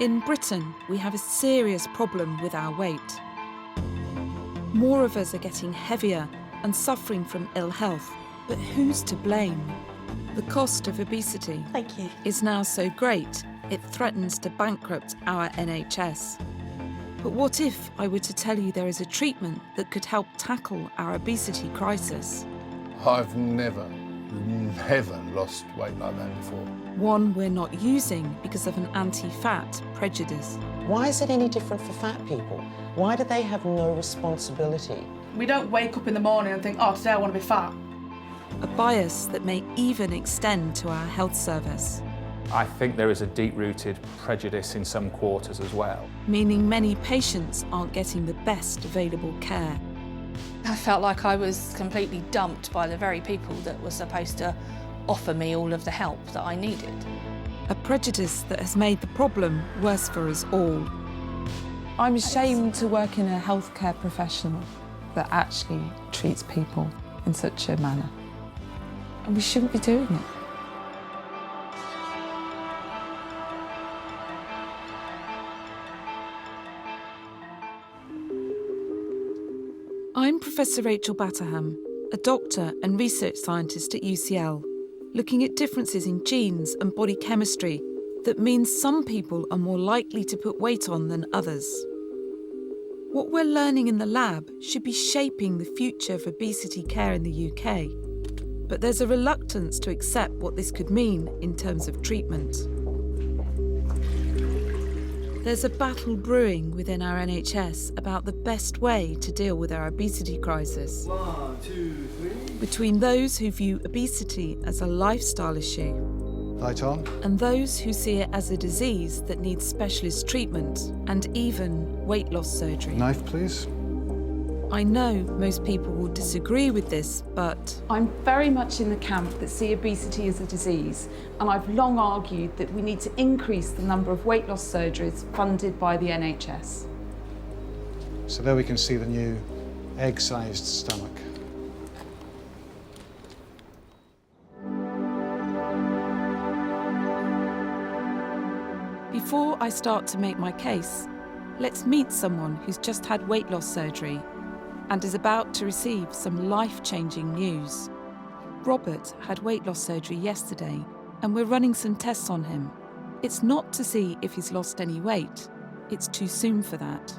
In Britain, we have a serious problem with our weight. More of us are getting heavier and suffering from ill health, but who's to blame? The cost of obesity Thank you. is now so great it threatens to bankrupt our NHS. But what if I were to tell you there is a treatment that could help tackle our obesity crisis? I've never lost weight like that before. One we're not using because of an anti-fat prejudice. Why is it any different for fat people? Why do they have no responsibility? We don't wake up in the morning and think, oh, today I want to be fat. A bias that may even extend to our health service. I think there is a deep-rooted prejudice in some quarters as well. Meaning many patients aren't getting the best available care. I felt like I was completely dumped by the very people that were supposed to offer me all of the help that I needed. A prejudice that has made the problem worse for us all. I'm ashamed to work in a healthcare professional that actually treats people in such a manner. And we shouldn't be doing it. I'm Professor Rachel Batterham, a doctor and research scientist at UCL, looking at differences in genes and body chemistry that means some people are more likely to put weight on than others. What we're learning in the lab should be shaping the future of obesity care in the UK. But there's a reluctance to accept what this could mean in terms of treatment. There's a battle brewing within our NHS about the best way to deal with our obesity crisis. 1, 2, 3. Between those who view obesity as a lifestyle issue Light on. and those who see it as a disease that needs specialist treatment and even weight loss surgery. Knife, please. I know most people will disagree with this, but I'm very much in the camp that see obesity as a disease, and I've long argued that we need to increase the number of weight loss surgeries funded by the NHS. So there we can see the new egg-sized stomach. before I start to make my case, let's meet someone who's just had weight loss surgery and is about to receive some life-changing news. Robert had weight loss surgery yesterday, and we're running some tests on him. It's not to see if he's lost any weight. It's too soon for that.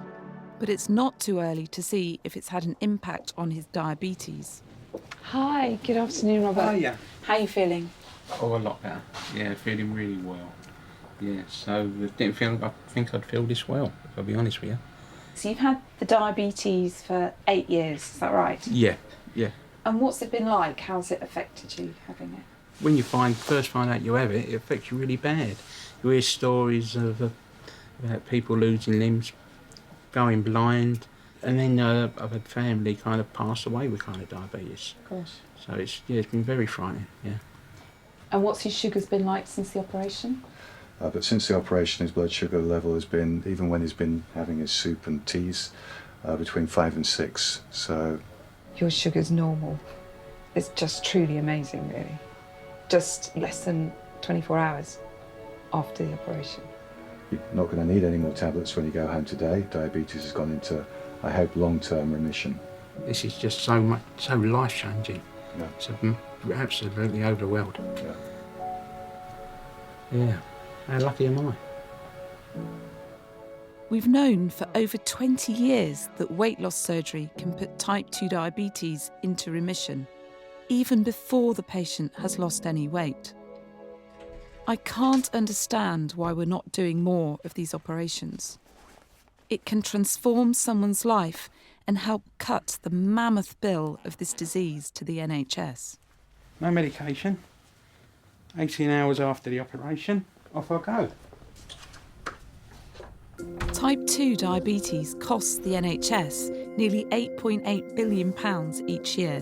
But it's not too early to see if it's had an impact on his diabetes. Hi, good afternoon, Robert. Hiya. How are you feeling? Oh, a lot better. Yeah, feeling really well. Yeah, so I didn't think I'd feel this well, if I'll be honest with you. So you've had the diabetes for 8 years, is that right? Yeah. And what's it been like? How's it affected you, having it? When you first find out you have it, it affects you really bad. You hear stories of about people losing limbs, going blind, and then I've had family kind of pass away with kind of diabetes. Of course. So it's been very frightening, yeah. And what's his sugars been like since the operation? But since the operation, his blood sugar level has been, even when he's been having his soup and teas, between 5 and 6. So Your sugar's normal. It's just truly amazing, really. Just less than 24 hours after the operation. you're not going to need any more tablets when you go home today. Diabetes has gone into, I hope, long-term remission. This is just so life-changing. Yeah. So I'm absolutely overwhelmed. Yeah. How lucky am I? We've known for over 20 years that weight loss surgery can put type 2 diabetes into remission, even before the patient has lost any weight. I can't understand why we're not doing more of these operations. It can transform someone's life and help cut the mammoth bill of this disease to the NHS. No medication. 18 hours after the operation, off I go. Type 2 diabetes costs the NHS nearly £8.8 billion each year.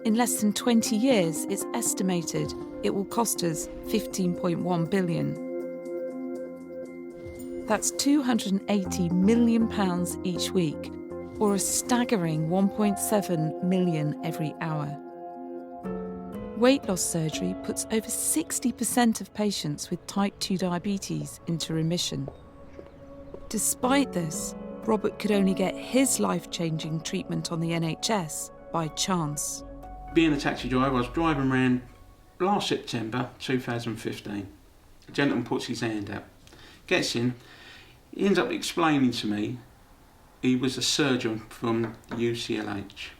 In less than 20 years, it's estimated it will cost us £15.1 billion. That's £280 million each week, or a staggering 1.7 million every hour. Weight loss surgery puts over 60% of patients with type 2 diabetes into remission. Despite this, Robert could only get his life-changing treatment on the NHS by chance. Being a taxi driver, I was driving around last September 2015. A gentleman puts his hand out, gets in, he ends up explaining to me he was a surgeon from UCLH.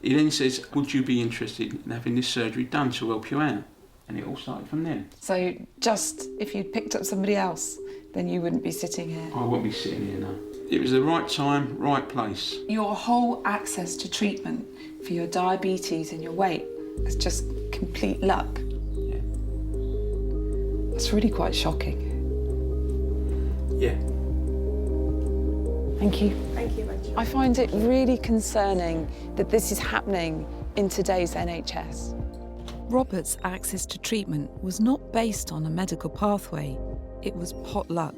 He then says, would you be interested in having this surgery done to help you out? And it all started from there. So just if you'd picked up somebody else, then you wouldn't be sitting here? I wouldn't be sitting here, no. It was the right time, right place. Your whole access to treatment for your diabetes and your weight is just complete luck. Yeah. That's really quite shocking. Yeah. Thank you. Thank you, Rachel. I find it really concerning that this is happening in today's NHS. Robert's access to treatment was not based on a medical pathway, it was pot luck.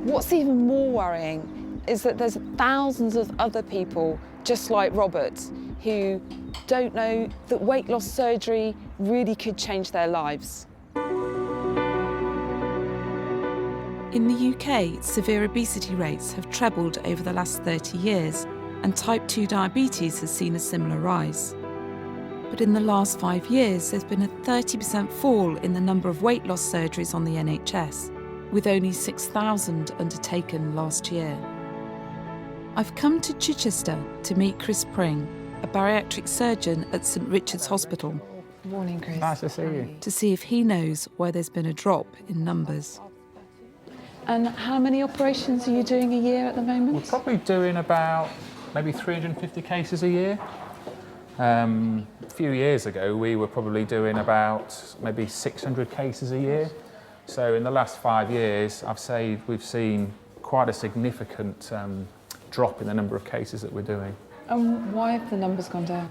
What's even more worrying is that there's thousands of other people just like Robert who don't know that weight loss surgery really could change their lives. In the UK, severe obesity rates have trebled over the last 30 years, and type 2 diabetes has seen a similar rise. But in the last 5 years, there's been a 30% fall in the number of weight loss surgeries on the NHS, with only 6,000 undertaken last year. I've come to Chichester to meet Chris Pring, a bariatric surgeon at St Richard's Hospital. Good morning, Chris. Nice to see you. To see if he knows why there's been a drop in numbers. And how many operations are you doing a year at the moment? We're probably doing about maybe 350 cases a year. A few years ago, we were probably doing about maybe 600 cases a year. So in the last 5 years, I've said we've seen quite a significant drop in the number of cases that we're doing. And why have the numbers gone down?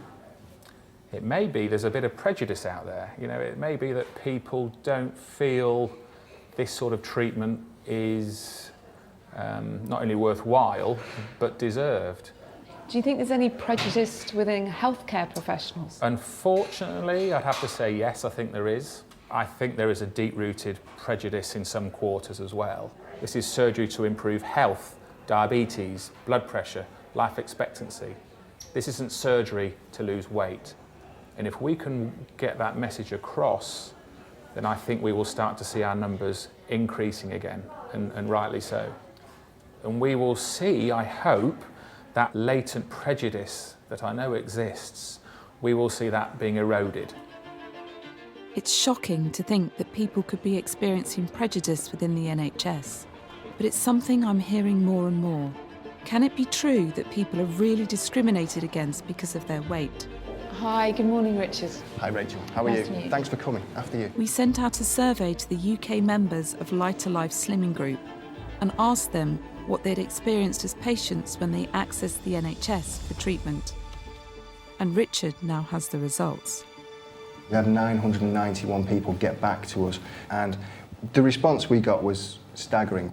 It may be there's a bit of prejudice out there. You know, it may be that people don't feel this sort of treatment is not only worthwhile, but deserved. Do you think there's any prejudice within healthcare professionals? Unfortunately, I'd have to say yes, I think there is. I think there is a deep-rooted prejudice in some quarters as well. This is surgery to improve health, diabetes, blood pressure, life expectancy. This isn't surgery to lose weight. And if we can get that message across, then I think we will start to see our numbers increasing again, and rightly so. And we will see, I hope, that latent prejudice that I know exists, we will see that being eroded. It's shocking to think that people could be experiencing prejudice within the NHS, but it's something I'm hearing more and more. Can it be true that people are really discriminated against because of their weight? Hi, good morning, Richard. Hi, Rachel. How are Nice you? to meet you. Thanks for coming. After you. We sent out a survey to the UK members of Lighter Life Slimming Group and asked them what they'd experienced as patients when they accessed the NHS for treatment. And Richard now has the results. We had 991 people get back to us, and the response we got was staggering.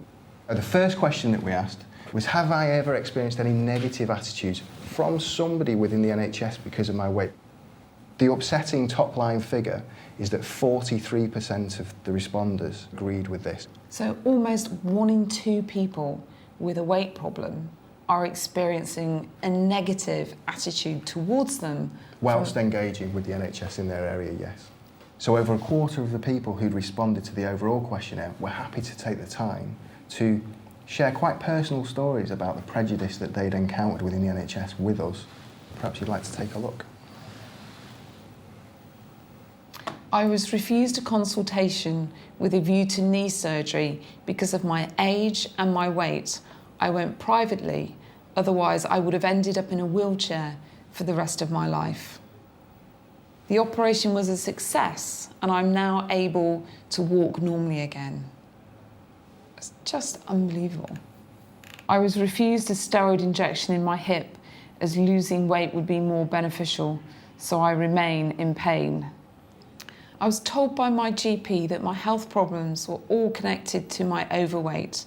The first question that we asked was, have I ever experienced any negative attitudes from somebody within the NHS because of my weight? The upsetting top-line figure is that 43% of the responders agreed with this. So almost 1 in 2 people with a weight problem are experiencing a negative attitude towards them. Whilst engaging with the NHS in their area, yes. So over a quarter of the people who'd responded to the overall questionnaire were happy to take the time to share quite personal stories about the prejudice that they'd encountered within the NHS with us. Perhaps you'd like to take a look. I was refused a consultation with a view to knee surgery because of my age and my weight. I went privately, otherwise I would have ended up in a wheelchair for the rest of my life. The operation was a success and I'm now able to walk normally again. It's just unbelievable. I was refused a steroid injection in my hip as losing weight would be more beneficial, so I remain in pain. I was told by my GP that my health problems were all connected to my overweight.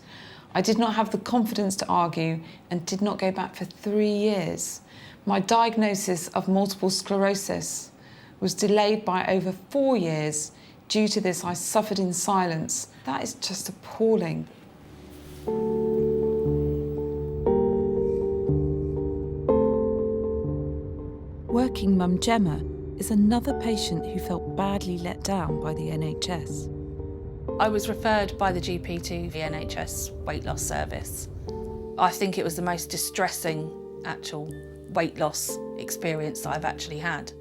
I did not have the confidence to argue and did not go back for 3 years. My diagnosis of multiple sclerosis was delayed by over 4 years. Due to this, I suffered in silence. That is just appalling. Working mum Gemma is another patient who felt badly let down by the NHS. I was referred by the GP to the NHS weight loss service. I think it was the most distressing actual weight loss experience that I've actually had.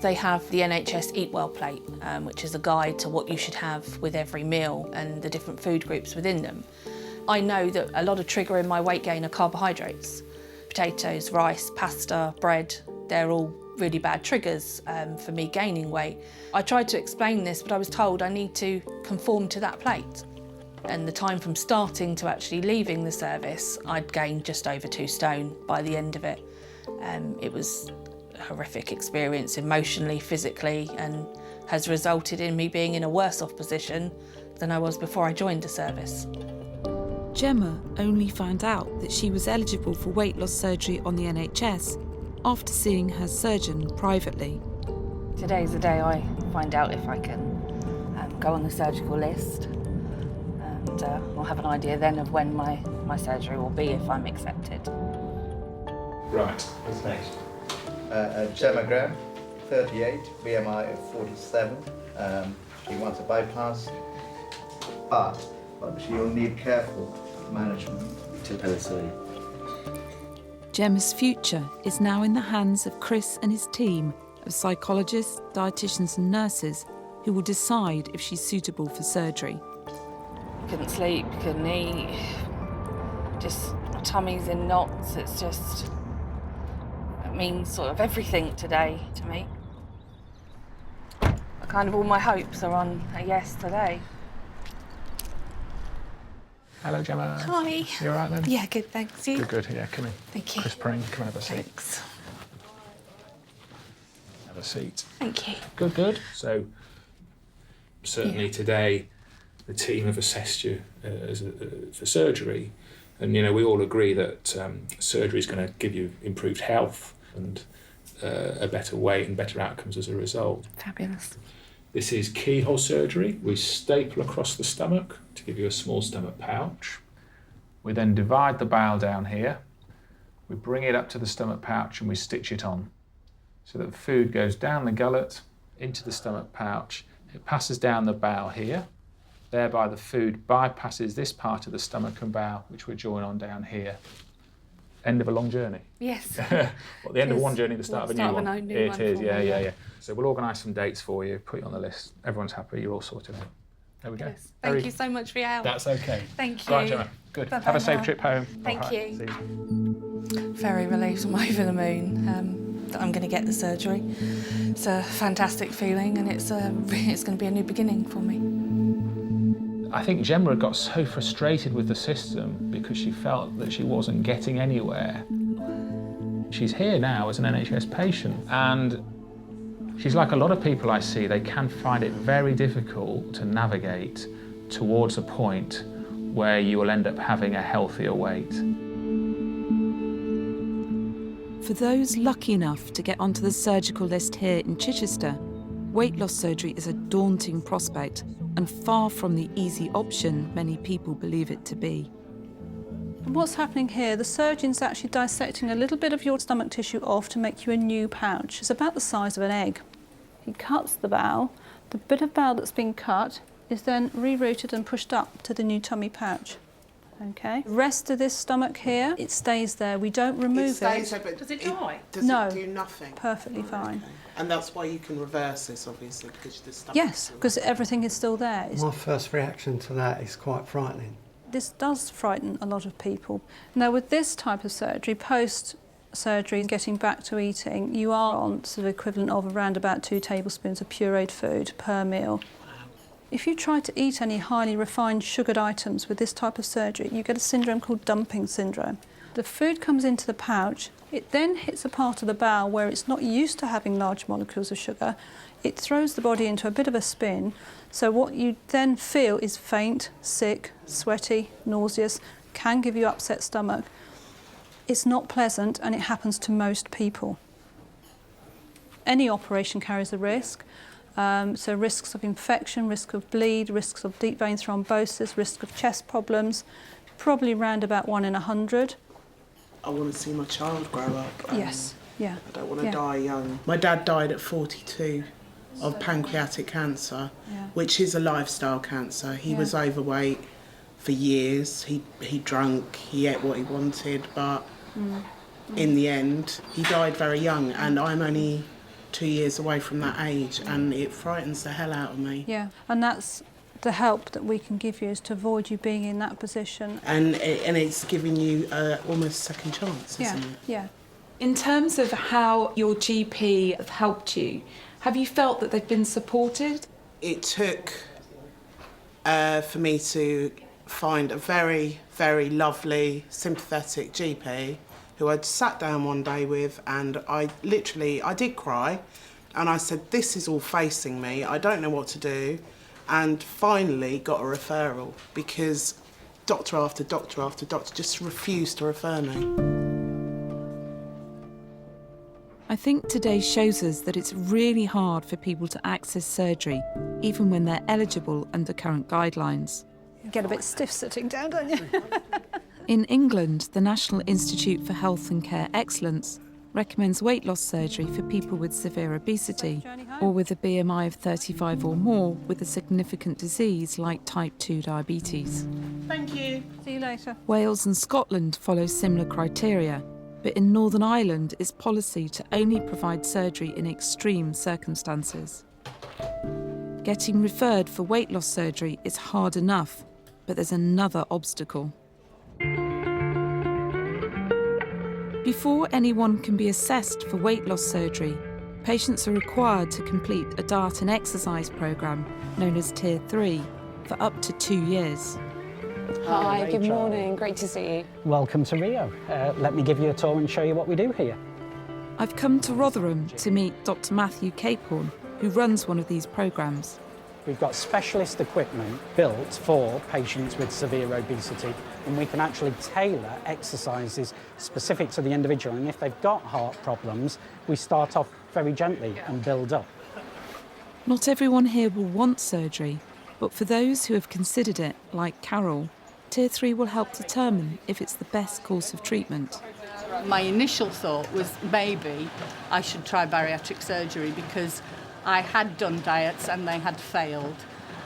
They have the NHS Eat Well plate, which is a guide to what you should have with every meal and the different food groups within them. I know that a lot of trigger in my weight gain are carbohydrates. Potatoes, rice, pasta, bread, they're all really bad triggers for me gaining weight. I tried to explain this, but I was told I need to conform to that plate. And the time from starting to actually leaving the service, I'd gained just over 2 stone by the end of it. It was a horrific experience emotionally, physically, and has resulted in me being in a worse off position than I was before I joined the service. Gemma only found out that she was eligible for weight loss surgery on the NHS after seeing her surgeon privately. Today's the day I find out if I can go on the surgical list, and I'll have an idea then of when my surgery will be if I'm accepted. Right. What's next? Gemma Graham, 38, BMI of 47. She wants a bypass, but she'll need careful management to penicillin. Gemma's future is now in the hands of Chris and his team of psychologists, dietitians and nurses who will decide if she's suitable for surgery. Couldn't sleep, couldn't eat, just my tummy's in knots. It means sort of everything today to me. Kind of all my hopes are on a yes today. Hello, Gemma. Hi. You all right then? Yeah, good, thanks. You? Good. Yeah, come in. Thank you. Chris Pring, come and have a seat. Thanks. Have a seat. Thank you. Good. So, certainly today, the team have assessed you for surgery. And, we all agree that surgery is going to give you improved health and a better weight and better outcomes as a result. Fabulous. This is keyhole surgery. We staple across the stomach to give you a small stomach pouch. We then divide the bowel down here. We bring it up to the stomach pouch and we stitch it on so that the food goes down the gullet into the stomach pouch. It passes down the bowel here. Thereby the food bypasses this part of the stomach and bowel, which we join on down here. End of a long journey. Yes. Well, the end of one journey, the start of a new one. It is, yeah. So we'll organise some dates for you, put you on the list. Everyone's happy, you're all sorted out. There we go. Yes. Thank you so much for your help. That's okay. Thank you. Right, Gemma. Good. Bye-bye Have a safe now. trip home. Thank All right. you. See you. Very relieved, I'm over the moon that I'm going to get the surgery. It's a fantastic feeling, and it's going to be a new beginning for me. I think Gemma had got so frustrated with the system because she felt that she wasn't getting anywhere. She's here now as an NHS patient, and she's like a lot of people I see. They can find it very difficult to navigate towards a point where you will end up having a healthier weight. For those lucky enough to get onto the surgical list here in Chichester, weight loss surgery is a daunting prospect and far from the easy option many people believe it to be. What's happening here, the surgeon's actually dissecting a little bit of your stomach tissue off to make you a new pouch. It's about the size of an egg. He cuts the bowel. The bit of bowel that's been cut is then rerouted and pushed up to the new tummy pouch. Okay. The rest of this stomach here, it stays there. We don't remove it. Stays there, but Does it die? Does No. it do nothing? Perfectly fine. Okay. And that's why you can reverse this, obviously, because the stomach. Yes, because everything is still there. My first reaction to that is quite frightening. This does frighten a lot of people. Now, with this type of surgery, post-surgery, getting back to eating, you are on sort of equivalent of around about 2 tablespoons of pureed food per meal. If you try to eat any highly refined sugared items with this type of surgery, you get a syndrome called dumping syndrome. The food comes into the pouch, it then hits a part of the bowel where it's not used to having large molecules of sugar. It throws the body into a bit of a spin. So what you then feel is faint, sick, sweaty, nauseous, can give you upset stomach. It's not pleasant, and it happens to most people. Any operation carries a risk. So risks of infection, risk of bleed, risks of deep vein thrombosis, risk of chest problems, probably round about 1 in 100. I want to see my child grow up. Yes, yeah. I don't want to die young. My dad died at 42 of pancreatic cancer, which is a lifestyle cancer. He was overweight for years. He drank, he ate what he wanted, but in the end, he died very young, and I'm only 2 years away from that age, and it frightens the hell out of me. Yeah, and that's the help that we can give you, is to avoid you being in that position. And it's giving you almost a second chance, isn't it? Yeah. In terms of how your GP have helped you, have you felt that they've been supported? It took for me to find a very, very lovely, sympathetic GP who I'd sat down one day with, and I did cry, and I said, this is all facing me, I don't know what to do, and finally got a referral because doctor after doctor after doctor just refused to refer me. I think today shows us that it's really hard for people to access surgery, even when they're eligible under current guidelines. You get a bit stiff sitting down, don't you? In England, the National Institute for Health and Care Excellence recommends weight loss surgery for people with severe obesity or with a BMI of 35 or more with a significant disease like type 2 diabetes. Thank you. See you later. Wales and Scotland follow similar criteria, but in Northern Ireland it's policy to only provide surgery in extreme circumstances. Getting referred for weight loss surgery is hard enough, but there's another obstacle. Before anyone can be assessed for weight loss surgery, patients are required to complete a diet and exercise programme known as Tier 3 for up to 2 years. Hi, good morning. Great to see you. Welcome to Rio. Let me give you a tour and show you what we do here. I've come to Rotherham to meet Dr Matthew Capehorn, who runs one of these programmes. We've got specialist equipment built for patients with severe obesity, and we can actually tailor exercises specific to the individual. And if they've got heart problems, we start off very gently and build up. Not everyone here will want surgery, but for those who have considered it, like Carol, Tier 3 will help determine if it's the best course of treatment. My initial thought was maybe I should try bariatric surgery because I had done diets and they had failed.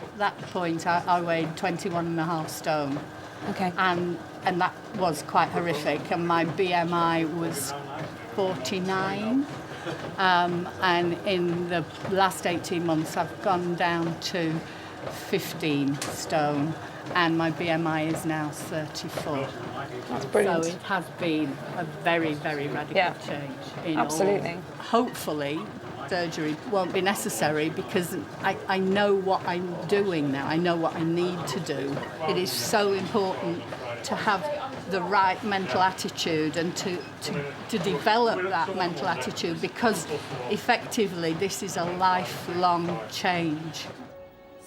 At that point, I weighed 21.5 stone. Okay. And that was quite horrific. And my BMI was 49. And in the last 18 months, I've gone down to 15 stone. And my BMI is now 34. That's brilliant. So it has been a very, very radical change. In absolutely. all. Hopefully, surgery won't be necessary because I know what I'm doing now. I know what I need to do. It is so important to have the right mental attitude and to develop that mental attitude, because effectively this is a lifelong change.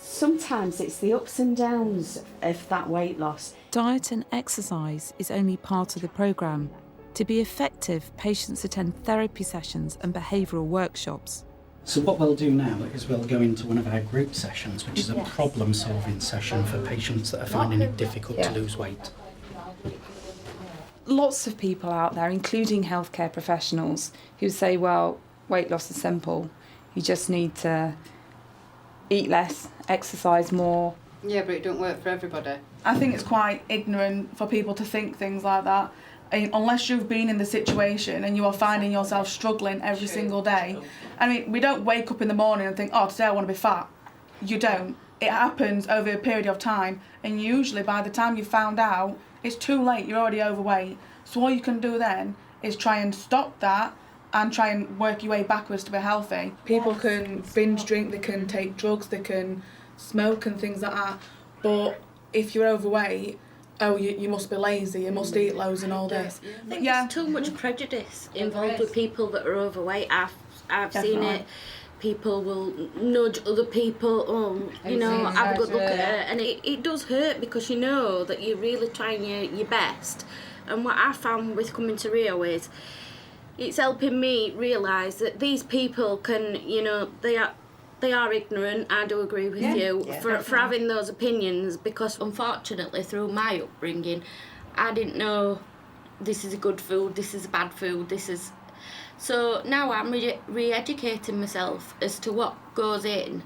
Sometimes it's the ups and downs of that weight loss. Diet and exercise is only part of the programme. To be effective, patients attend therapy sessions and behavioural workshops. So what we'll do now is we'll go into one of our group sessions, which is a problem-solving session for patients that are finding it difficult to lose weight. Lots of people out there, including healthcare professionals, who say, well, weight loss is simple. You just need to eat less, exercise more. Yeah, but it don't work for everybody. I think it's quite ignorant for people to think things like that. Unless you've been in the situation and you are finding yourself struggling every single day. I mean, we don't wake up in the morning and think, oh, today I want to be fat. You don't. It happens over a period of time, and usually by the time you've found out, it's too late, you're already overweight. So all you can do then is try and stop that and try and work your way backwards to be healthy. People can binge drink, they can take drugs, they can smoke and things like that, but if you're overweight, oh, you must be lazy, you must eat loads and all this. I think there's too much prejudice involved with people that are overweight. I've seen it. People will nudge other people, have a good look at her. And it does hurt because you know that you're really trying your best. And what I found with coming to Rio is, it's helping me realise that these people can, you know, they are ignorant. I do agree with you for having those opinions, because unfortunately through my upbringing I didn't know this is a good food, this is a bad food, this is... So now I'm re-educating myself as to what goes in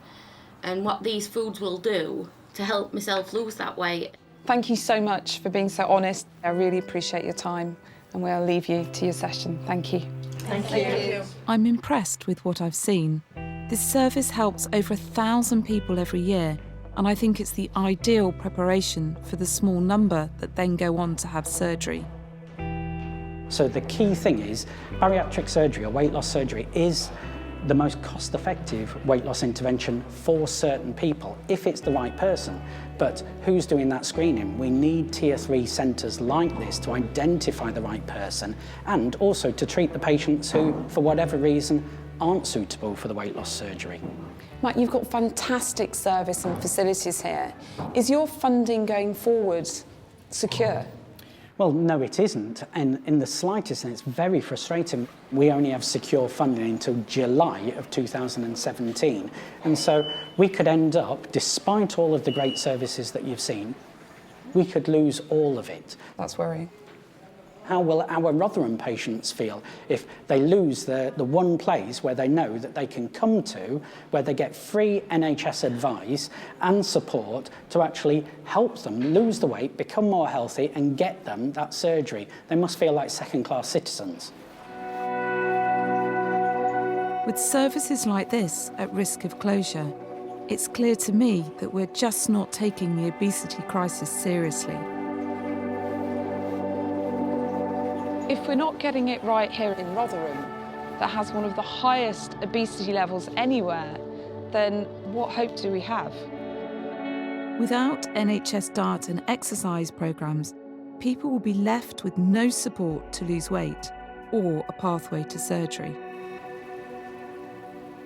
and what these foods will do to help myself lose that weight. Thank you so much for being so honest. I really appreciate your time, and we'll leave you to your session. Thank you. Thank you. I'm impressed with what I've seen. This service helps over 1,000 people every year, and I think it's the ideal preparation for the small number that then go on to have surgery. So the key thing is bariatric surgery or weight loss surgery is the most cost-effective weight loss intervention for certain people, if it's the right person. But who's doing that screening? We need tier 3 centres like this to identify the right person and also to treat the patients who, for whatever reason, aren't suitable for the weight loss surgery. Mike, you've got fantastic service and facilities here. Is your funding going forward secure? Well, no, it isn't, and in the slightest, and it's very frustrating. We only have secure funding until July of 2017, and so we could end up, despite all of the great services that you've seen, we could lose all of it. That's worrying. How will our Rotherham patients feel if they lose the one place where they know that they can come to, where they get free NHS advice and support to actually help them lose the weight, become more healthy and get them that surgery? They must feel like second-class citizens. With services like this at risk of closure, it's clear to me that we're just not taking the obesity crisis seriously. If we're not getting it right here in Rotherham, that has one of the highest obesity levels anywhere, then what hope do we have? Without NHS diet and exercise programmes, people will be left with no support to lose weight or a pathway to surgery.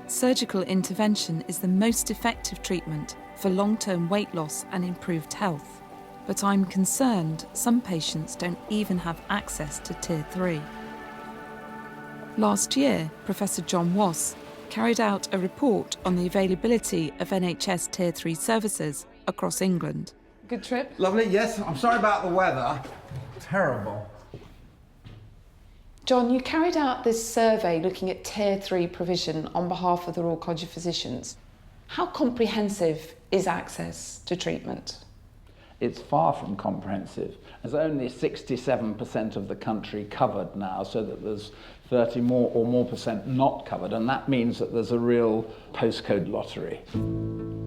Surgical intervention is the most effective treatment for long-term weight loss and improved health. But I'm concerned some patients don't even have access to Tier 3. Last year, Professor John Wass carried out a report on the availability of NHS Tier 3 services across England. Good trip? Lovely, yes. I'm sorry about the weather. Terrible. John, you carried out this survey looking at Tier 3 provision on behalf of the Royal College of Physicians. How comprehensive is access to treatment? It's far from comprehensive. There's only 67% of the country covered now, so that there's 30 more or more percent not covered, and that means that there's a real postcode lottery.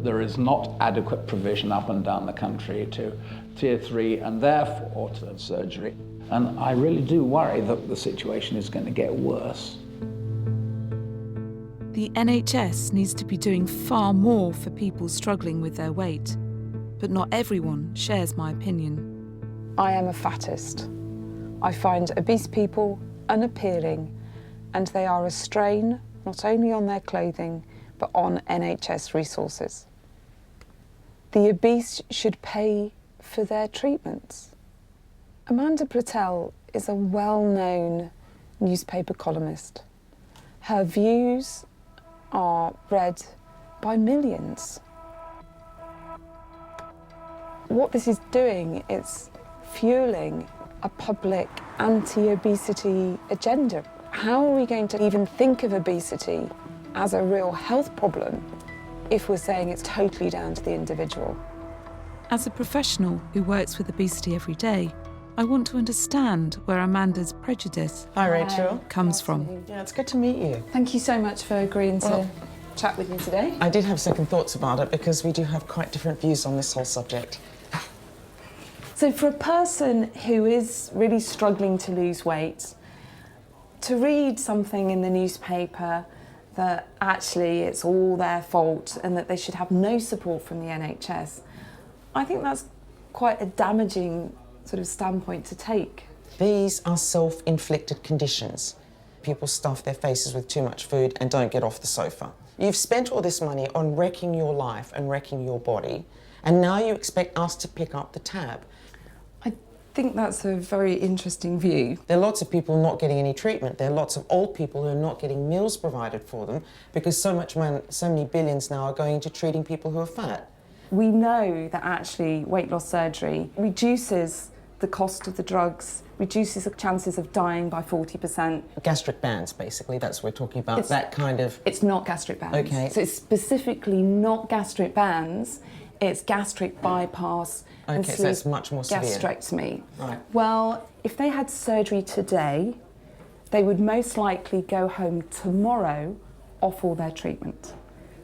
There is not adequate provision up and down the country to Tier 3 and therefore to surgery. And I really do worry that the situation is going to get worse. The NHS needs to be doing far more for people struggling with their weight. But not everyone shares my opinion. I am a fattist. I find obese people unappealing, and they are a strain not only on their clothing, but on NHS resources. The obese should pay for their treatments. Amanda Patel is a well-known newspaper columnist. Her views are read by millions. What this is doing is fueling a public anti-obesity agenda. How are we going to even think of obesity as a real health problem if we're saying it's totally down to the individual? As a professional who works with obesity every day, I want to understand where Amanda's prejudice comes from. Yeah, it's good to meet you. Thank you so much for agreeing to chat with me today. I did have second thoughts about it because we do have quite different views on this whole subject. So for a person who is really struggling to lose weight, to read something in the newspaper that actually it's all their fault and that they should have no support from the NHS, I think that's quite a damaging sort of standpoint to take. These are self-inflicted conditions. People stuff their faces with too much food and don't get off the sofa. You've spent all this money on wrecking your life and wrecking your body, and now you expect us to pick up the tab. think that's a very interesting view. There are lots of people not getting any treatment. There are lots of old people who are not getting meals provided for them because so many billions now are going to treating people who are fat. We know that actually weight loss surgery reduces the cost of the drugs, reduces the chances of dying by 40%. Gastric bands, basically, that's what we're talking about, that kind of... It's not gastric bands. Okay. So it's specifically not gastric bands, it's gastric bypass and Okay, so it's much more severe. gastrectomy. Right. Well, if they had surgery today, they would most likely go home tomorrow off all their treatment.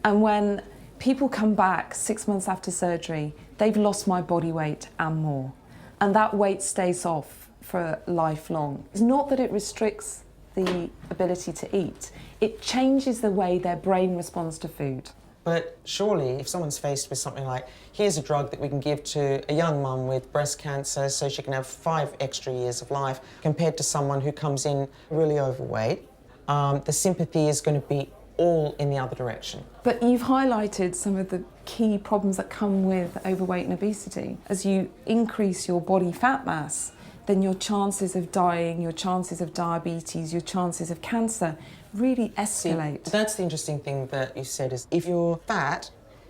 And when people come back 6 months after surgery, they've lost my body weight and more. And that weight stays off for lifelong. It's not that it restricts the ability to eat, it changes the way their brain responds to food. But surely, if someone's faced with something like, here's a drug that we can give to a young mum with breast cancer so she can have 5 extra years of life, compared to someone who comes in really overweight, the sympathy is going to be all in the other direction. But you've highlighted some of the key problems that come with overweight and obesity. As you increase your body fat mass, then your chances of dying, your chances of diabetes, your chances of cancer really escalate. See, that's the interesting thing that you said, is if you're fat,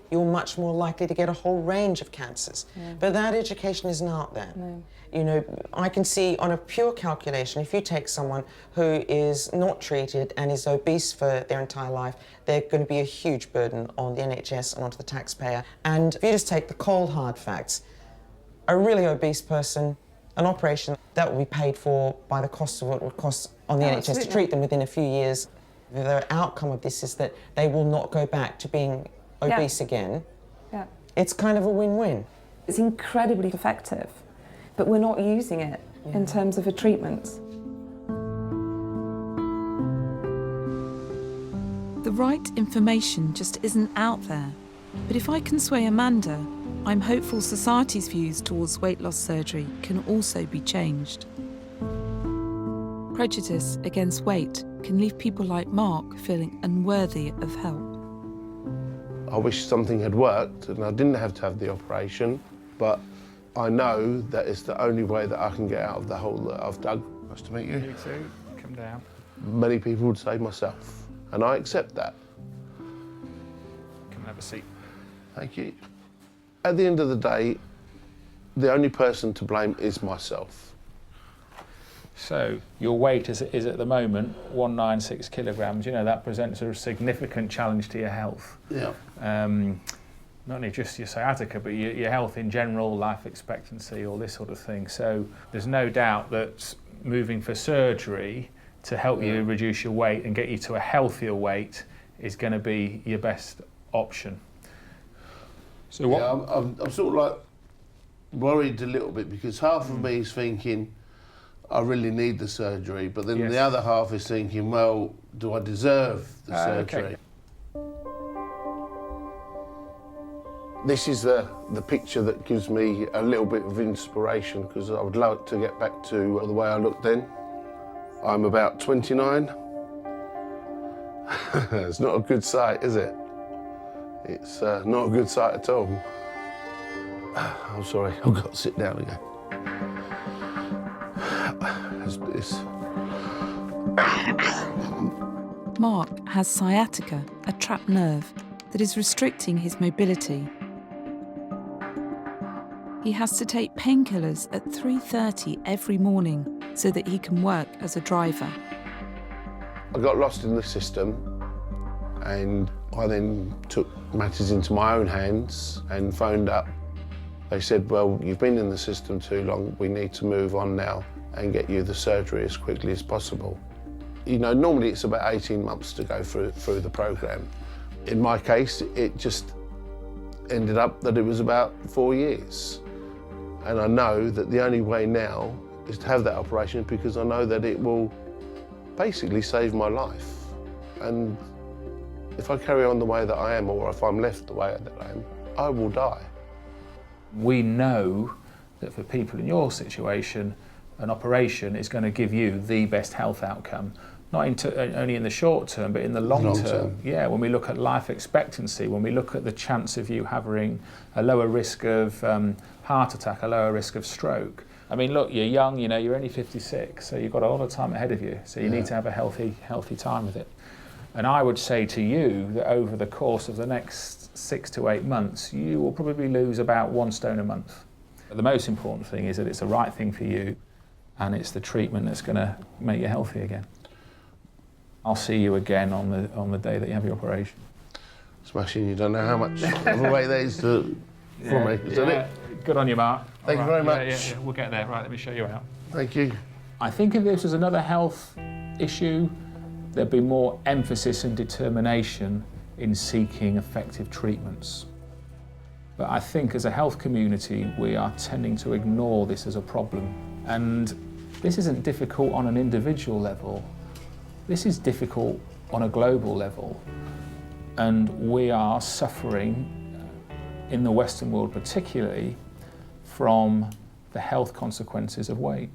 you're much more likely to get a whole range of cancers. Yeah. But that education isn't out there. No. You know, I can see on a pure calculation, if you take someone who is not treated and is obese for their entire life, they're going to be a huge burden on the NHS and onto the taxpayer. And if you just take the cold hard facts, a really obese person, an operation that will be paid for by the cost of what it would cost on the NHS to treat them within a few years. The outcome of this is that they will not go back to being obese again. Yeah. It's kind of a win-win. It's incredibly effective, but we're not using it in terms of a treatment. The right information just isn't out there. But if I can sway Amanda, I'm hopeful society's views towards weight loss surgery can also be changed. Prejudice against weight can leave people like Mark feeling unworthy of help. I wish something had worked and I didn't have to have the operation, but I know that it's the only way that I can get out of the hole that I've dug. Nice to meet you. You too. Come down. Many people would say myself, and I accept that. Come and have a seat. Thank you. At the end of the day, the only person to blame is myself. So your weight is at the moment 196 kilograms. You know, that presents a significant challenge to your health. Yeah. Not only just your sciatica, but your health in general, life expectancy, all this sort of thing. So there's no doubt that moving for surgery to help you reduce your weight and get you to a healthier weight is going to be your best option. So what? Yeah, I'm sort of like worried a little bit because half of me is thinking, I really need the surgery, but then the other half is thinking, well, do I deserve the surgery? Okay. This is the picture that gives me a little bit of inspiration because I would like to get back to the way I looked then. I'm about 29. It's not a good sight, is it? It's not a good sight at all. I'm sorry, I've got to sit down again. Mark has sciatica, a trapped nerve, that is restricting his mobility. He has to take painkillers at 3:30 every morning so that he can work as a driver. I got lost in the system and I then took matters into my own hands and phoned up. They said, well, you've been in the system too long, we need to move on now and get you the surgery as quickly as possible. You know, normally it's about 18 months to go through the program. In my case, it just ended up that it was about 4 years. And I know that the only way now is to have that operation because I know that it will basically save my life. And if I carry on the way that I am, or if I'm left the way that I am, I will die. We know that for people in your situation, an operation is going to give you the best health outcome, not only in the short term, but in the long term. Yeah, when we look at life expectancy, when we look at the chance of you having a lower risk of heart attack, a lower risk of stroke, I mean, look, you're young, you know, you're only 56, so you've got a lot of time ahead of you, so you need to have a healthy time with it. And I would say to you that over the course of the next 6 to 8 months, you will probably lose about 1 stone a month. But the most important thing is that it's the right thing for you, and it's the treatment that's going to make you healthy again. I'll see you again on the day that you have your operation. Smashing, you don't know how much of a weight that is for me, isn't it? Good on you, Mark. Thank you very much. Yeah, we'll get there. Right, let me show you out. Thank you. I think if this was another health issue, there'd be more emphasis and determination in seeking effective treatments. But I think as a health community, we are tending to ignore this as a problem. And this isn't difficult on an individual level. This is difficult on a global level. And we are suffering, in the Western world particularly, from the health consequences of weight.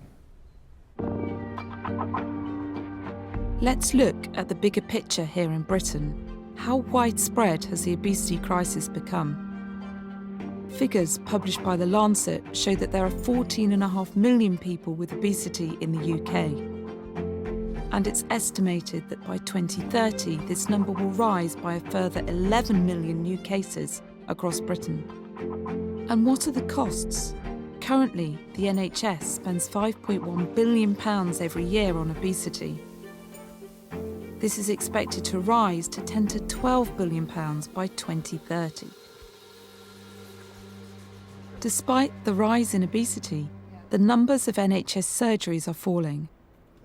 Let's look at the bigger picture here in Britain. How widespread has the obesity crisis become? Figures published by The Lancet show that there are 14.5 million people with obesity in the UK. And it's estimated that by 2030, this number will rise by a further 11 million new cases across Britain. And what are the costs? Currently, the NHS spends £5.1 billion every year on obesity. This is expected to rise to £10 to £12 billion by 2030. Despite the rise in obesity, the numbers of NHS surgeries are falling.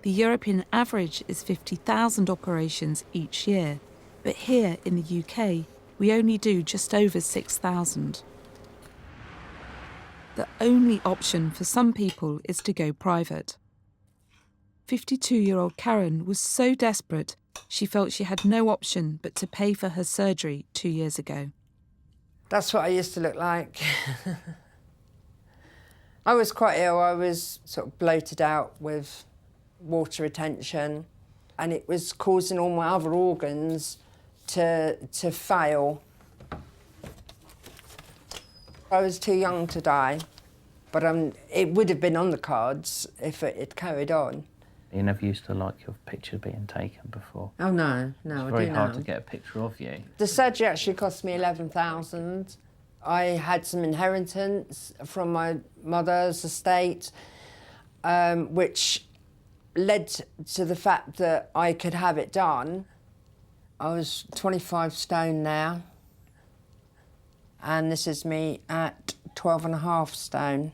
The European average is 50,000 operations each year, but here in the UK, we only do just over 6,000. The only option for some people is to go private. 52-year-old Karen was so desperate, she felt she had no option but to pay for her surgery 2 years ago. That's what I used to look like. I was quite ill. I was sort of bloated out with water retention, and it was causing all my other organs to fail. I was too young to die, but it would have been on the cards if it had carried on. You never used to like your picture being taken before? Oh, no, I do now. It's very hard to get a picture of you. The surgery actually cost me £11,000. I had some inheritance from my mother's estate, which led to the fact that I could have it done. I was 25 stone now, and this is me at 12.5 stone.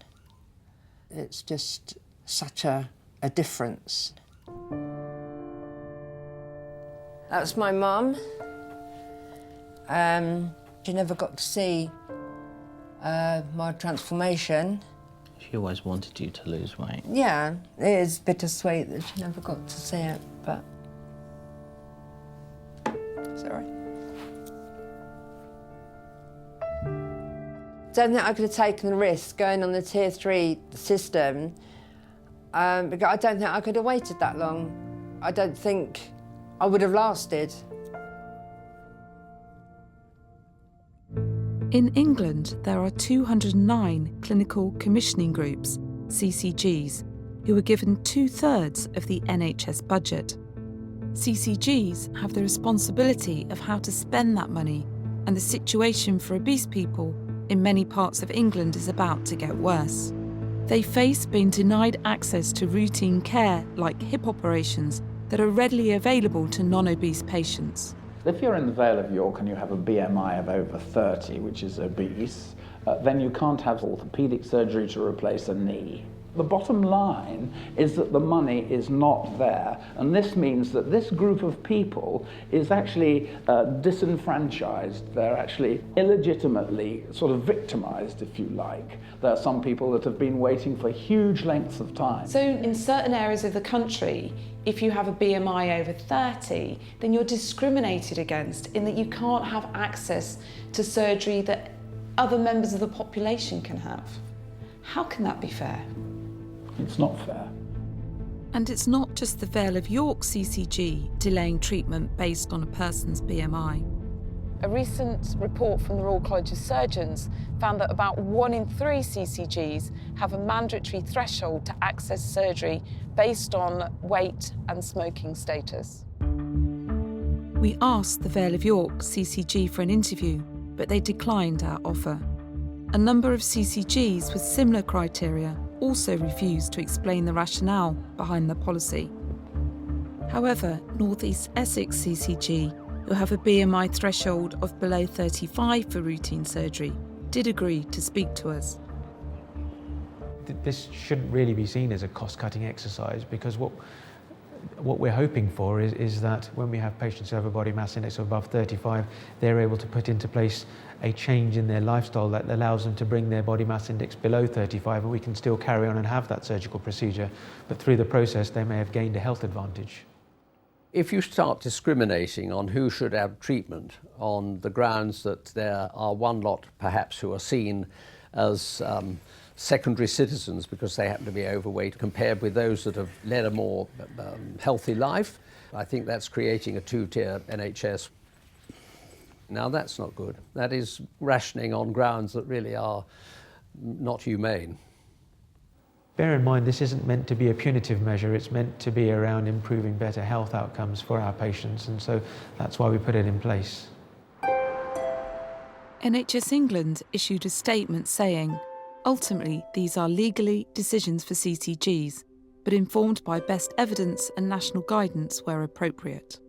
It's just such a difference. That's my mum. She never got to see my transformation. She always wanted you to lose weight. Yeah, it is bittersweet that she never got to see it, but... Sorry. Don't think I could have taken the risk going on the Tier 3 system, because I don't think I could have waited that long. I don't think I would have lasted. In England, there are 209 clinical commissioning groups, CCGs, who are given 2/3 of the NHS budget. CCGs have the responsibility of how to spend that money, and the situation for obese people in many parts of England is about to get worse. They face being denied access to routine care like hip operations that are readily available to non-obese patients. If you're in the Vale of York and you have a BMI of over 30, which is obese, then you can't have orthopaedic surgery to replace a knee. The bottom line is that the money is not there, and this means that this group of people is actually disenfranchised. They're actually illegitimately sort of victimized, if you like. There are some people that have been waiting for huge lengths of time. So in certain areas of the country, if you have a BMI over 30, then you're discriminated against in that you can't have access to surgery that other members of the population can have. How can that be fair? It's not fair. And it's not just the Vale of York CCG delaying treatment based on a person's BMI. A recent report from the Royal College of Surgeons found that about 1 in 3 CCGs have a mandatory threshold to access surgery based on weight and smoking status. We asked the Vale of York CCG for an interview, but they declined our offer. A number of CCGs with similar criteria also refused to explain the rationale behind the policy. However, North East Essex CCG, who have a BMI threshold of below 35 for routine surgery, did agree to speak to us. This shouldn't really be seen as a cost-cutting exercise, because what we're hoping for is that when we have patients who have a body mass index of above 35, they're able to put into place a change in their lifestyle that allows them to bring their body mass index below 35, and we can still carry on and have that surgical procedure, but through the process they may have gained a health advantage. If you start discriminating on who should have treatment on the grounds that there are one lot perhaps who are seen as secondary citizens because they happen to be overweight compared with those that have led a more healthy life, I think that's creating a two-tier NHS. Now that's not good. That is rationing on grounds that really are not humane. Bear in mind, this isn't meant to be a punitive measure, it's meant to be around improving better health outcomes for our patients, and so that's why we put it in place. NHS England issued a statement saying, ultimately these are legally decisions for CCGs, but informed by best evidence and national guidance where appropriate.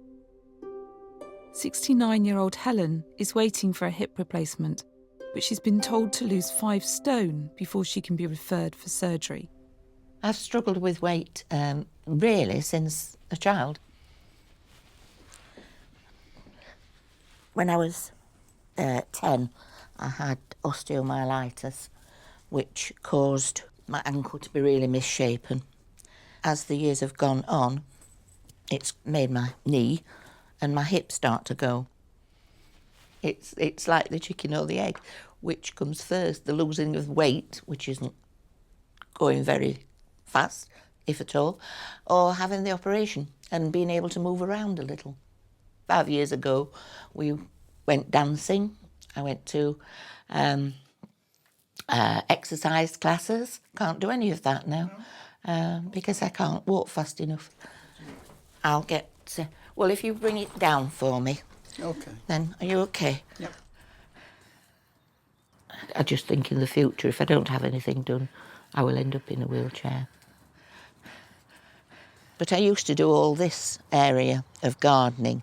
69-year-old Helen is waiting for a hip replacement, but she's been told to lose 5 stone before she can be referred for surgery. I've struggled with weight really since a child. When I was 10, I had osteomyelitis, which caused my ankle to be really misshapen. As the years have gone on, it's made my knee and my hip start to go. It's like the chicken or the egg. Which comes first, the losing of weight, which isn't going very fast, if at all, or having the operation and being able to move around a little. 5 years ago, we went dancing. I went to exercise classes. Can't do any of that now because I can't walk fast enough. I'll get... well, if you bring it down for me. Okay. Then, are you okay? Yep. I just think in the future, if I don't have anything done, I will end up in a wheelchair. But I used to do all this area of gardening.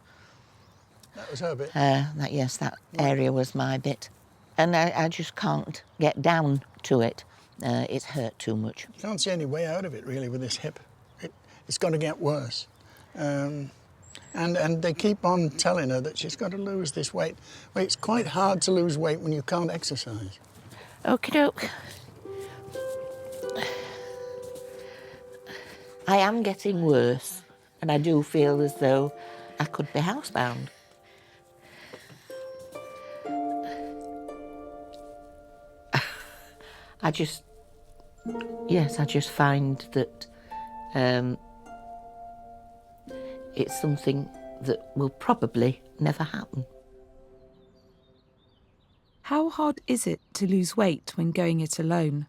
That was her bit? Yes, that area was my bit. And I just can't get down to it. It's hurt too much. Can't see any way out of it, really, with this hip. It's going to get worse. And they keep on telling her that she's got to lose this weight. Well, it's quite hard to lose weight when you can't exercise. Okie doke. I am getting worse, and I do feel as though I could be housebound. I just find that it's something that will probably never happen. How hard is it to lose weight when going it alone?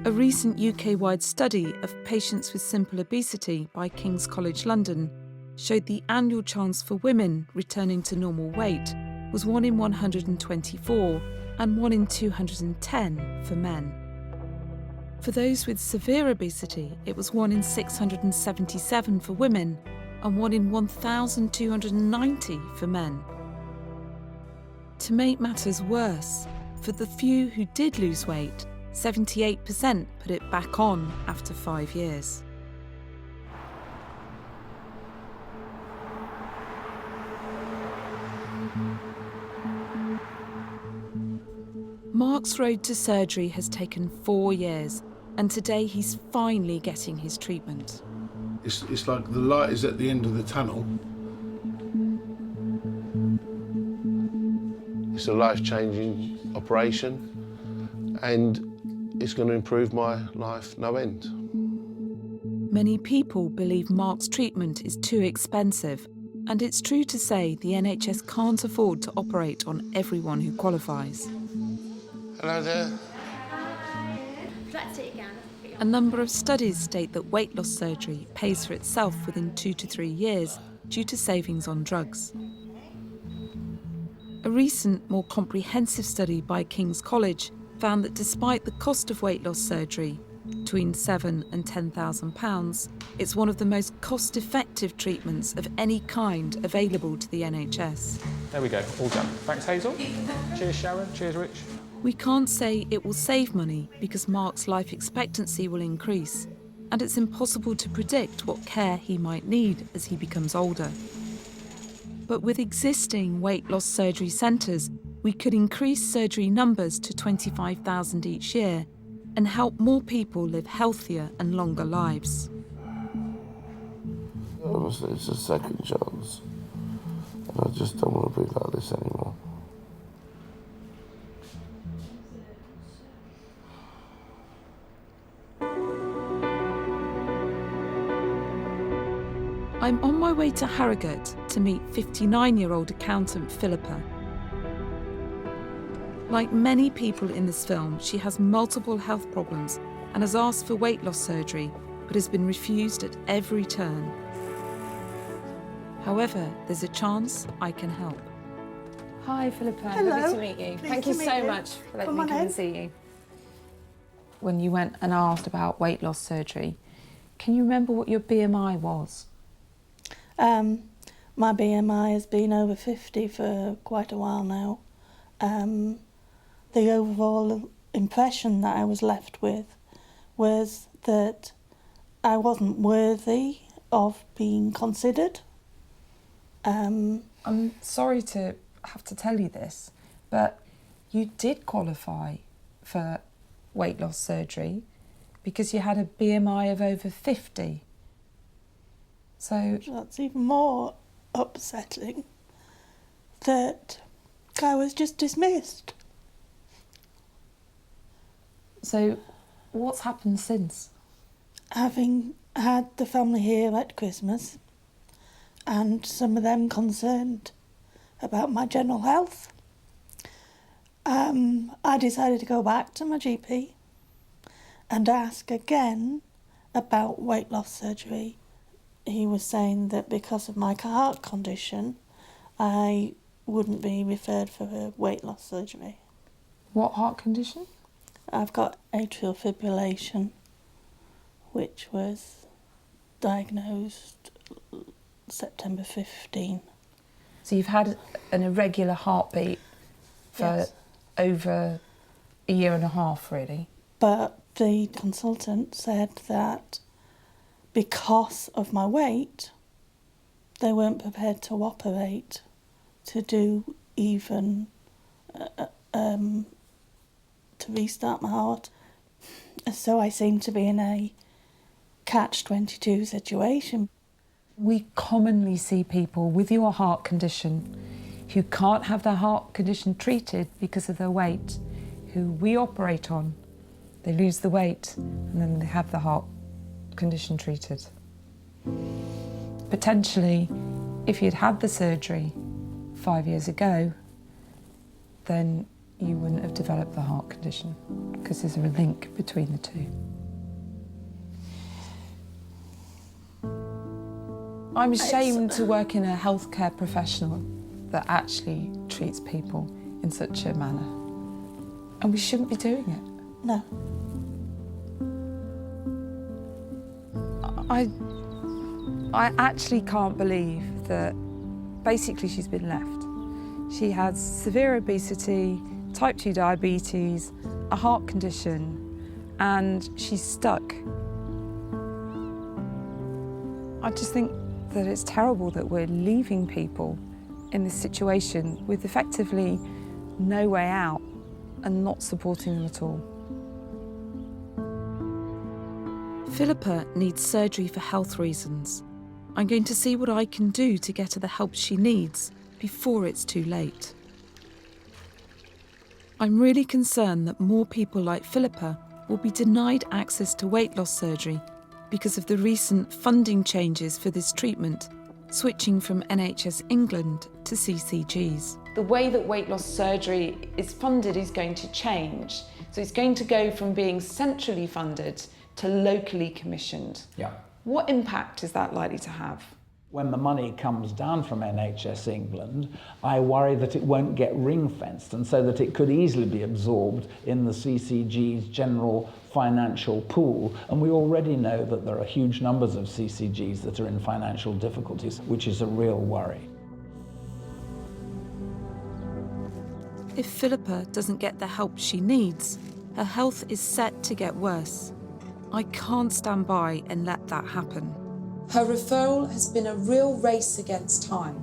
A recent UK-wide study of patients with simple obesity by King's College London showed the annual chance for women returning to normal weight was 1 in 124 and 1 in 210 for men. For those with severe obesity, it was 1 in 677 for women and 1 in 1,290 for men. To make matters worse, for the few who did lose weight, 78% put it back on after 5 years. Mark's road to surgery has taken 4 years, and today he's finally getting his treatment. It's like the light is at the end of the tunnel. It's a life-changing operation, and it's going to improve my life no end. Many people believe Mark's treatment is too expensive And it's true to say the NHS can't afford to operate on everyone who qualifies. Hello there. A number of studies state that weight loss surgery pays for itself within 2 to 3 years due to savings on drugs. A recent, more comprehensive study by King's College found that despite the cost of weight loss surgery, between £7,000 and £10,000, it's one of the most cost-effective treatments of any kind available to the NHS. There we go, all done. Thanks, Hazel. Cheers, Sharon. Cheers, Rich. We can't say it will save money because Mark's life expectancy will increase, and it's impossible to predict what care he might need as he becomes older. But with existing weight loss surgery centres, we could increase surgery numbers to 25,000 each year and help more people live healthier and longer lives. Obviously, it's a second chance, and I just don't want to be like this anymore. I'm on my way to Harrogate to meet 59-year-old accountant Philippa. Like many people in this film, she has multiple health problems and has asked for weight loss surgery, but has been refused at every turn. However, there's a chance I can help. Hi, Philippa. Hello. Lovely to meet you. Pleased Thank to you meet so you. much for letting Come me on come and in. see you. When you went and asked about weight loss surgery, can you remember what your BMI was? My BMI has been over 50 for quite a while now. The overall impression that I was left with was that I wasn't worthy of being considered. I'm sorry to have to tell you this, but you did qualify for weight loss surgery because you had a BMI of over 50. So that's even more upsetting that I was just dismissed. So what's happened since? Having had the family here at Christmas and some of them concerned about my general health, I decided to go back to my GP and ask again about weight loss surgery. He was saying that because of my heart condition, I wouldn't be referred for a weight loss surgery. What heart condition? I've got atrial fibrillation, which was diagnosed September 15. So you've had an irregular heartbeat for Yes. over a year and a half, really? But the consultant said that because of my weight, they weren't prepared to operate to do even to restart my heart. So I seem to be in a catch-22 situation. We commonly see people with your heart condition who can't have their heart condition treated because of their weight, who we operate on. They lose the weight and then they have the heart condition treated. Potentially, if you'd had the surgery 5 years ago, then you wouldn't have developed the heart condition because there's a link between the two. I'm ashamed to work in a healthcare professional that actually treats people in such a manner. And we shouldn't be doing it. No. I actually can't believe that basically she's been left. She has severe obesity, type 2 diabetes, a heart condition, and she's stuck. I just think that it's terrible that we're leaving people in this situation with effectively no way out and not supporting them at all. Philippa needs surgery for health reasons. I'm going to see what I can do to get her the help she needs before it's too late. I'm really concerned that more people like Philippa will be denied access to weight loss surgery because of the recent funding changes for this treatment switching from NHS England to CCGs. The way that weight loss surgery is funded is going to change. So it's going to go from being centrally funded to locally commissioned. Yeah. What impact is that likely to have? When the money comes down from NHS England, I worry that it won't get ring-fenced, and so that it could easily be absorbed in the CCG's general financial pool. And we already know that there are huge numbers of CCGs that are in financial difficulties, which is a real worry. If Philippa doesn't get the help she needs, her health is set to get worse. I can't stand by and let that happen. Her referral has been a real race against time.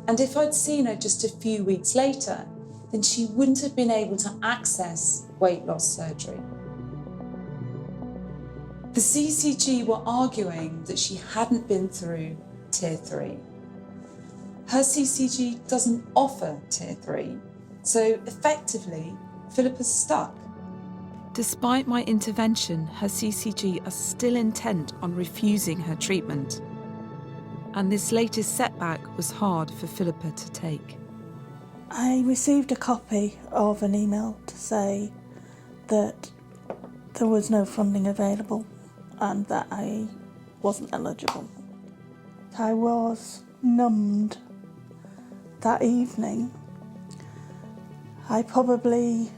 And if I'd seen her just a few weeks later, then she wouldn't have been able to access weight loss surgery. The CCG were arguing that she hadn't been through Tier 3. Her CCG doesn't offer Tier 3, so effectively, Philippa's stuck. Despite my intervention, her CCG are still intent on refusing her treatment. And this latest setback was hard for Philippa to take. I received a copy of an email to say that there was no funding available and that I wasn't eligible. I was numbed that evening. I probably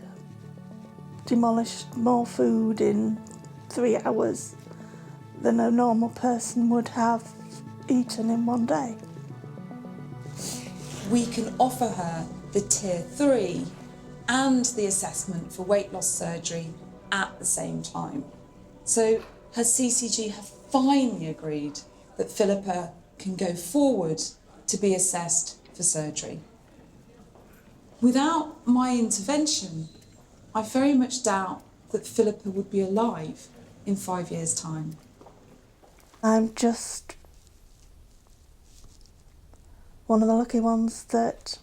demolished more food in 3 hours than a normal person would have eaten in one day. We can offer her the Tier 3 and the assessment for weight loss surgery at the same time. So her CCG have finally agreed that Philippa can go forward to be assessed for surgery. Without my intervention, I very much doubt that Philippa would be alive in 5 years' time. I'm just one of the lucky ones that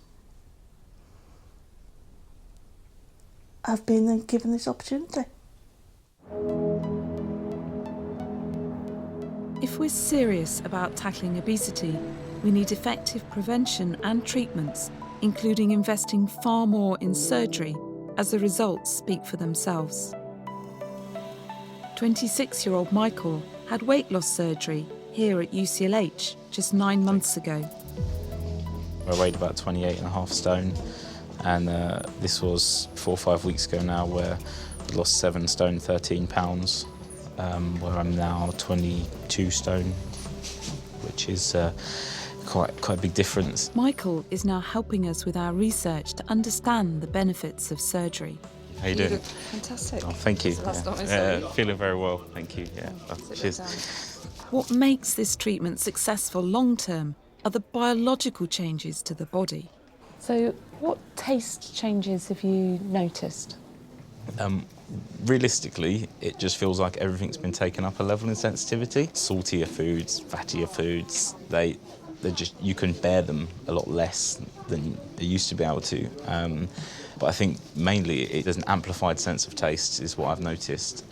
have been given this opportunity. If we're serious about tackling obesity, we need effective prevention and treatments, including investing far more in surgery, as the results speak for themselves. 26-year-old Michael had weight loss surgery here at UCLH just 9 months ago. I weighed about 28.5 stone, and this was 4 or 5 weeks ago now, where I lost 7 stone, 13 pounds, where I'm now 22 stone, which is quite a big difference. Michael is now helping us with our research to understand the benefits of surgery. How you doing? Fantastic. Oh, thank you. Last time I saw you. Feeling very well, thank you. Yeah. Cheers. What makes this treatment successful long-term are the biological changes to the body. So what taste changes have you noticed? Realistically, it just feels like everything's been taken up a level in sensitivity. Saltier foods, fattier foods, they just, you can bear them a lot less than you used to be able to. But I think mainly there's an amplified sense of taste is what I've noticed,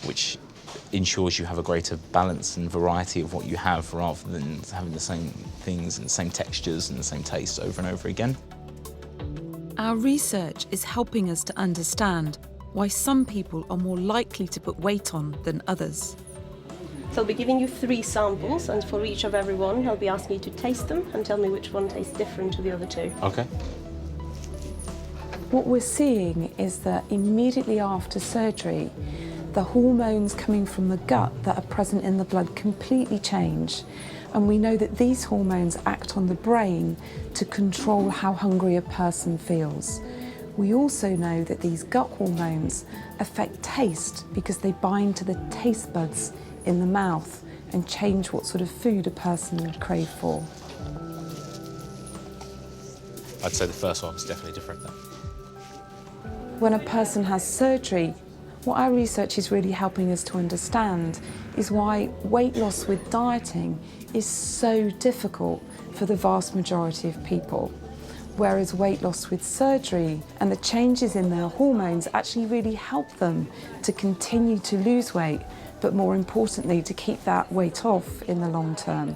which ensures you have a greater balance and variety of what you have rather than having the same things and the same textures and the same taste over and over again. Our research is helping us to understand why some people are more likely to put weight on than others. So I'll be giving you 3 samples, and for each of every one, I'll be asking you to taste them and tell me which one tastes different to the other 2. Okay. What we're seeing is that immediately after surgery, the hormones coming from the gut that are present in the blood completely change. And we know that these hormones act on the brain to control how hungry a person feels. We also know that these gut hormones affect taste because they bind to the taste buds in the mouth and change what sort of food a person would crave for. I'd say the first one was definitely different then. When a person has surgery, what our research is really helping us to understand is why weight loss with dieting is so difficult for the vast majority of people, whereas weight loss with surgery and the changes in their hormones actually really help them to continue to lose weight, but more importantly, to keep that weight off in the long term.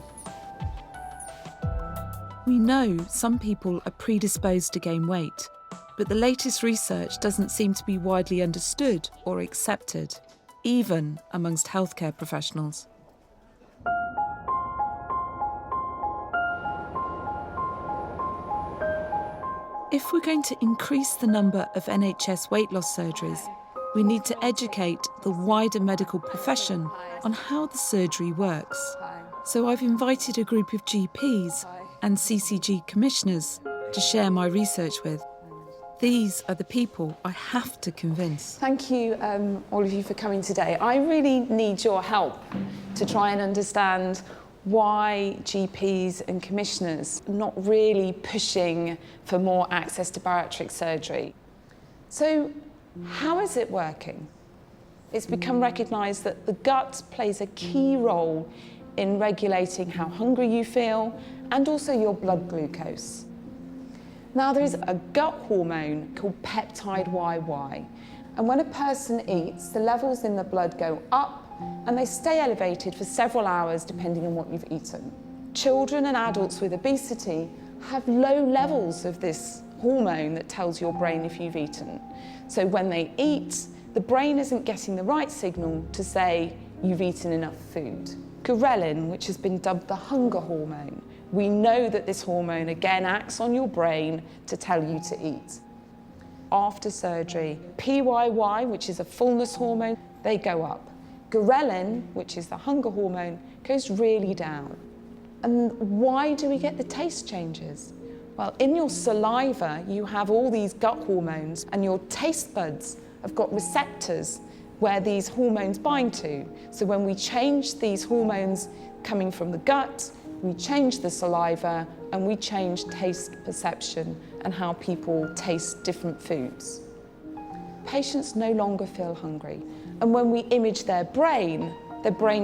We know some people are predisposed to gain weight, but the latest research doesn't seem to be widely understood or accepted, even amongst healthcare professionals. If we're going to increase the number of NHS weight loss surgeries, we need to educate the wider medical profession on how the surgery works. So I've invited a group of GPs and CCG commissioners to share my research with. These are the people I have to convince. Thank you, all of you, for coming today. I really need your help to try and understand why GPs and commissioners are not really pushing for more access to bariatric surgery. So, how is it working? It's become recognised that the gut plays a key role in regulating how hungry you feel and also your blood glucose. Now, there is a gut hormone called peptide YY, and when a person eats, the levels in the blood go up and they stay elevated for several hours depending on what you've eaten. Children and adults with obesity have low levels of this hormone that tells your brain if you've eaten. So when they eat, the brain isn't getting the right signal to say you've eaten enough food. Ghrelin, which has been dubbed the hunger hormone, we know that this hormone again acts on your brain to tell you to eat. After surgery, PYY, which is a fullness hormone, they go up. Ghrelin, which is the hunger hormone, goes really down. And why do we get the taste changes? Well, in your saliva, you have all these gut hormones, and your taste buds have got receptors where these hormones bind to. So when we change these hormones coming from the gut, we change the saliva and we change taste perception and how people taste different foods. Patients no longer feel hungry. And when we image their brain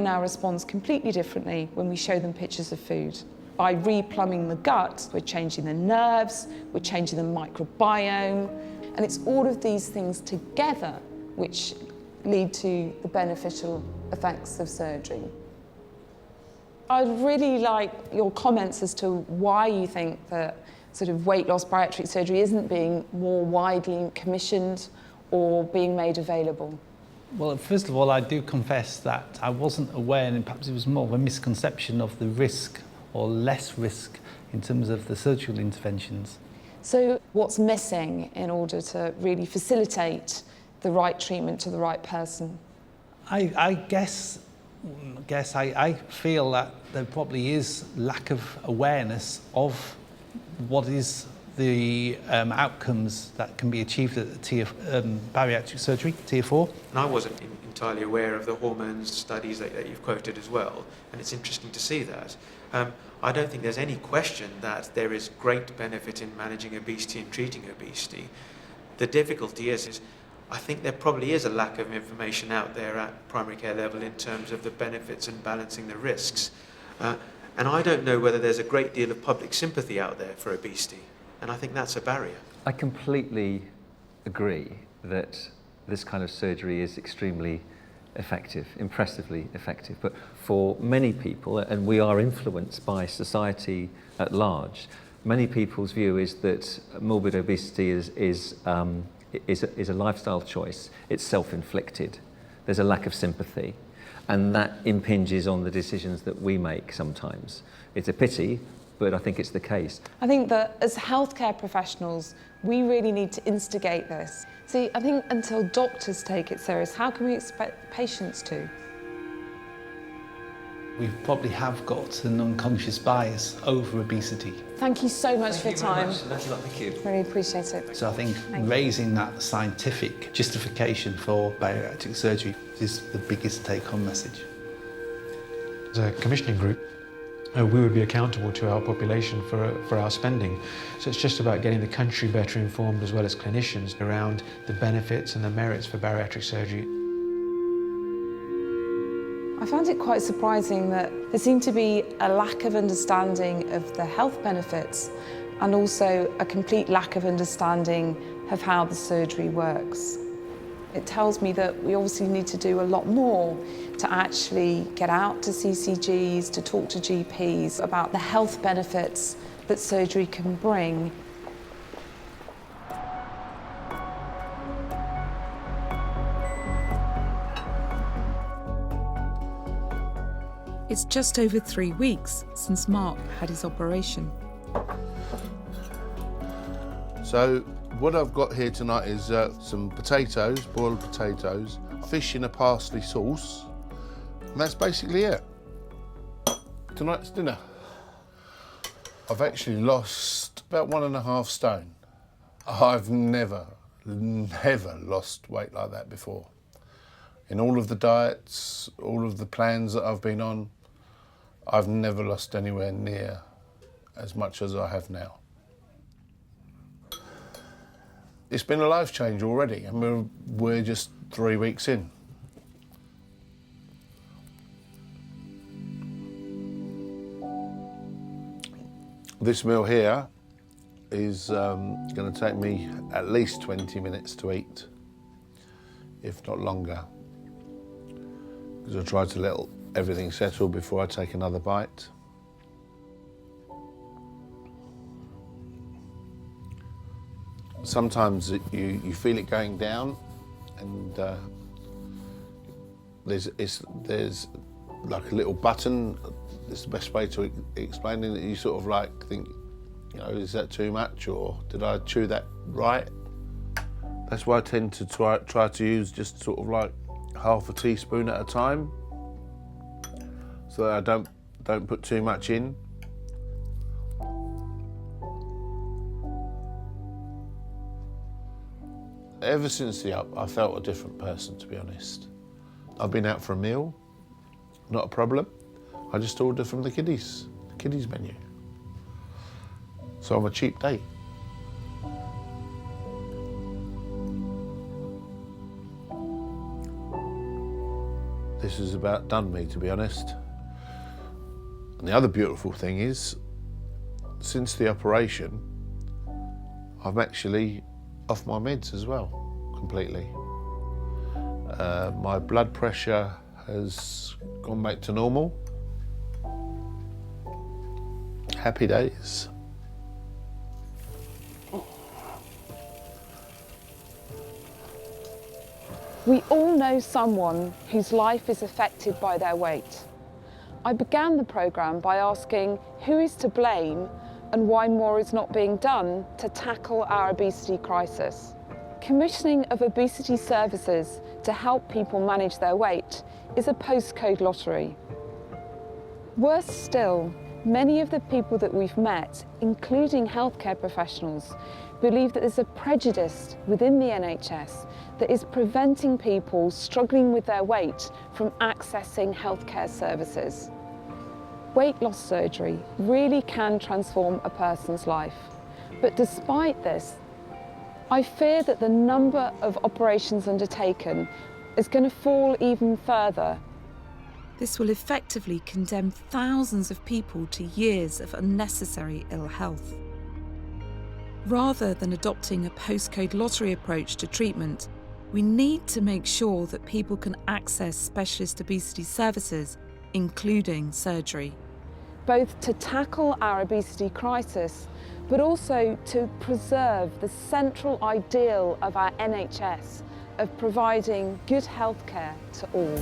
now responds completely differently when we show them pictures of food. By replumbing the gut, we're changing the nerves, we're changing the microbiome, and it's all of these things together which lead to the beneficial effects of surgery. I'd really like your comments as to why you think that sort of weight loss bariatric surgery isn't being more widely commissioned or being made available. Well, first of all, I do confess that I wasn't aware, and perhaps it was more of a misconception of the risk or less risk in terms of the surgical interventions. So what's missing in order to really facilitate the right treatment to the right person? I feel that there probably is lack of awareness of what is the outcomes that can be achieved at the bariatric surgery, Tier 4. And I wasn't entirely aware of the hormones studies that you've quoted as well, and it's interesting to see that. I don't think there's any question that there is great benefit in managing obesity and treating obesity. The difficulty is I think there probably is a lack of information out there at primary care level in terms of the benefits and balancing the risks. And I don't know whether there's a great deal of public sympathy out there for obesity, and I think that's a barrier. I completely agree that this kind of surgery is extremely effective, impressively effective. But for many people, and we are influenced by society at large, many people's view is that morbid obesity is a lifestyle choice. It's self-inflicted. There's a lack of sympathy, and that impinges on the decisions that we make sometimes. It's a pity, but I think it's the case. I think that as healthcare professionals, we really need to instigate this. See, I think until doctors take it serious, how can we expect patients to? We probably have got an unconscious bias over obesity. Thank you so much for your time. Thank you. Really appreciate it. So I think raising that scientific justification for bariatric surgery is the biggest take-home message. As a commissioning group, we would be accountable to our population for our spending. So it's just about getting the country better informed, as well as clinicians, around the benefits and the merits for bariatric surgery. I found it quite surprising that there seemed to be a lack of understanding of the health benefits and also a complete lack of understanding of how the surgery works. It tells me that we obviously need to do a lot more to actually get out to CCGs, to talk to GPs about the health benefits that surgery can bring. It's just over 3 weeks since Mark had his operation. So what I've got here tonight is some potatoes, boiled potatoes, fish in a parsley sauce, and that's basically it. Tonight's dinner. I've actually lost about 1.5 stone. I've never lost weight like that before. In all of the diets, all of the plans that I've been on, I've never lost anywhere near as much as I have now. It's been a life change already, and we're just 3 weeks in. This meal here is going to take me at least 20 minutes to eat, if not longer, because I try to let everything settle before I take another bite. Sometimes you feel it going down, and there's like a little button. It's the best way to explain it. You sort of like think, you know, is that too much, or did I chew that right? That's why I tend to try to use just sort of like half a teaspoon at a time, so that I don't put too much in. Ever since the up, I felt a different person, to be honest. I've been out for a meal, not a problem. I just order from the kiddies menu. So I'm a cheap date. This has about done me, to be honest. And the other beautiful thing is, since the operation, I'm actually off my meds as well, completely. My blood pressure has gone back to normal. Happy days. We all know someone whose life is affected by their weight. I began the programme by asking who is to blame and why more is not being done to tackle our obesity crisis. Commissioning of obesity services to help people manage their weight is a postcode lottery. Worse still, many of the people that we've met, including healthcare professionals, believe that there's a prejudice within the NHS that is preventing people struggling with their weight from accessing healthcare services. Weight loss surgery really can transform a person's life. But despite this, I fear that the number of operations undertaken is going to fall even further. This will effectively condemn thousands of people to years of unnecessary ill health. Rather than adopting a postcode lottery approach to treatment, we need to make sure that people can access specialist obesity services, including surgery. Both to tackle our obesity crisis, but also to preserve the central ideal of our NHS of providing good healthcare to all.